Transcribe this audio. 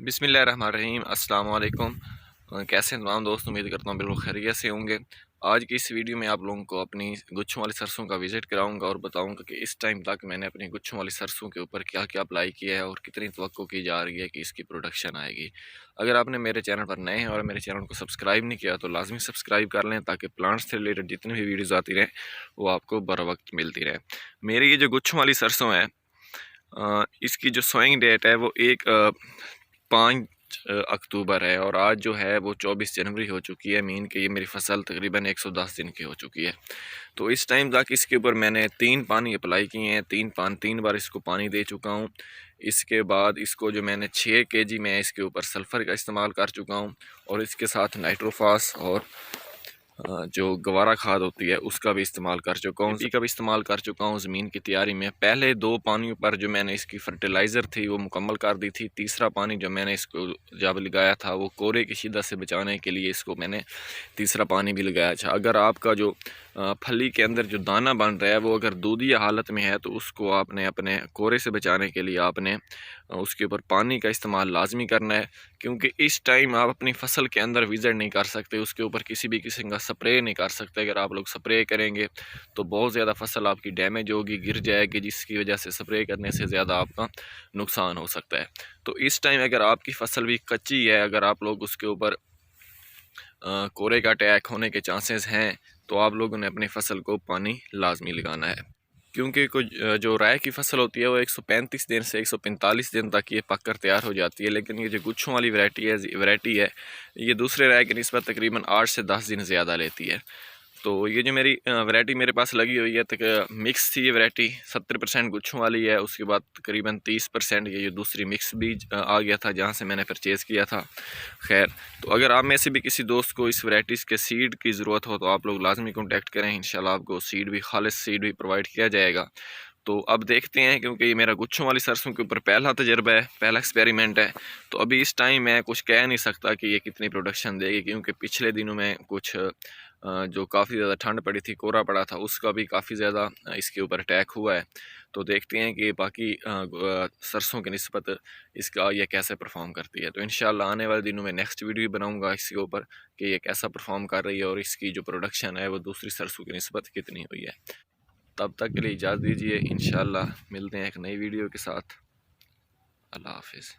बिस्मिल्लाहिर्रहमानिर्रहीम अस्सलाम वालेकुम। कैसे हैं तमाम दोस्त, उम्मीद करता हूँ बिल्कुल खैरियत से होंगे। आज की इस वीडियो में आप लोगों को अपनी गुच्छों वाली सरसों का विज़िट कराऊंगा और बताऊंगा कि इस टाइम तक मैंने अपनी गुच्छों वाली सरसों के ऊपर क्या क्या अप्लाई किया है और कितनी तवक्को की जा रही है कि इसकी प्रोडक्शन आएगी। अगर आपने मेरे चैनल पर नए हैं और मेरे चैनल को सब्सक्राइब नहीं किया तो लाजमी सब्सक्राइब कर लें ताकि प्लांट्स से रिलेटेड जितनी भी वीडियोज़ आती रहें वो आपको बर वक्त मिलती रहे। मेरी ये जो गुच्छों वाली सरसों है, इसकी जो सोइंग डेट है वो 5 अक्टूबर है और आज जो है वो 24 जनवरी हो चुकी है। मीन कि ये मेरी फसल तकरीबन 110 दिन की हो चुकी है। तो इस टाइम तक इसके ऊपर मैंने 3 पानी अप्लाई किए हैं, 3 बार इसको पानी दे चुका हूँ। इसके बाद इसको जो मैंने 6 केजी मैं इसके ऊपर सल्फ़र का इस्तेमाल कर चुका हूँ और इसके साथ नाइट्रोफास और जो गवारा खाद होती है उसका भी इस्तेमाल कर चुका हूँ, का भी इस्तेमाल कर चुका हूँ ज़मीन की तैयारी में। पहले 2 पानियों पर जो मैंने इसकी फर्टिलाइज़र थी वो मुकम्मल कर दी थी। तीसरा पानी जो मैंने इसको जब लगाया था वो कोरे की शिद्दत से बचाने के लिए इसको मैंने तीसरा पानी भी लगाया था। अगर आपका जो फली के अंदर जो दाना बन रहा है वो अगर दूधिया हालत में है तो उसको आपने अपने कोरे से बचाने के लिए आपने उसके ऊपर पानी का इस्तेमाल लाजमी करना है, क्योंकि इस टाइम आप अपनी फसल के अंदर विज़िट नहीं कर सकते, उसके ऊपर किसी भी किस्म का स्प्रे नहीं कर सकते। अगर आप लोग स्प्रे करेंगे तो बहुत ज़्यादा फसल आपकी डैमेज होगी, गिर जाएगी, जिसकी वजह से स्प्रे करने से ज़्यादा आपका नुकसान हो सकता है। तो इस टाइम अगर आपकी फसल भी कच्ची है, अगर आप लोग उसके ऊपर कोरे का अटैक होने के चांसेस हैं तो आप लोगों ने अपनी फसल को पानी लाजमी लगाना है, क्योंकि कुछ जो राय की फसल होती है वो 135 दिन से 145 दिन तक ये पककर तैयार हो जाती है। लेकिन ये जो गुच्छों वाली वैरायटी है ये दूसरे राय की निस्बत तकरीबन 8 से 10 दिन ज़्यादा लेती है। तो ये जो मेरी वैरायटी मेरे पास लगी हुई है तक मिक्स थी, ये वैरायटी 70% गुच्छों वाली है। उसके बाद तकरीबन 30% ये जो दूसरी मिक्स बीज आ गया था जहाँ से मैंने परचेज़ किया था। खैर, तो अगर आप में से भी किसी दोस्त को इस वैरायटीज़ के सीड की ज़रूरत हो तो आप लोग लाजमी कॉन्टैक्ट करें, इंशाल्लाह आपको सीड भी खालिस सीड भी प्रोवाइड किया जाएगा। तो अब देखते हैं, क्योंकि ये मेरा गुच्छों वाली सरसों के ऊपर पहला तजर्बा है, पहला एक्सपेरिमेंट है। तो अभी इस टाइम मैं कुछ कह नहीं सकता कि ये कितनी प्रोडक्शन देगी, क्योंकि पिछले दिनों में कुछ जो काफ़ी ज़्यादा ठंड पड़ी थी, कोहरा पड़ा था, उसका भी काफ़ी ज़्यादा इसके ऊपर अटैक हुआ है। तो देखते हैं कि बाकी सरसों की निस्बत इसका ये कैसे परफॉर्म करती है। तो इंशाल्लाह आने वाले दिनों में नेक्स्ट वीडियो बनाऊँगा इसके ऊपर कि ये कैसा परफॉर्म कर रही है और इसकी जो प्रोडक्शन है वो दूसरी सरसों की निस्बत कितनी हुई है। तब तक के लिए इजाज़त दीजिए, इंशाल्लाह मिलते हैं एक नई वीडियो के साथ। अल्लाह हाफ़िज़।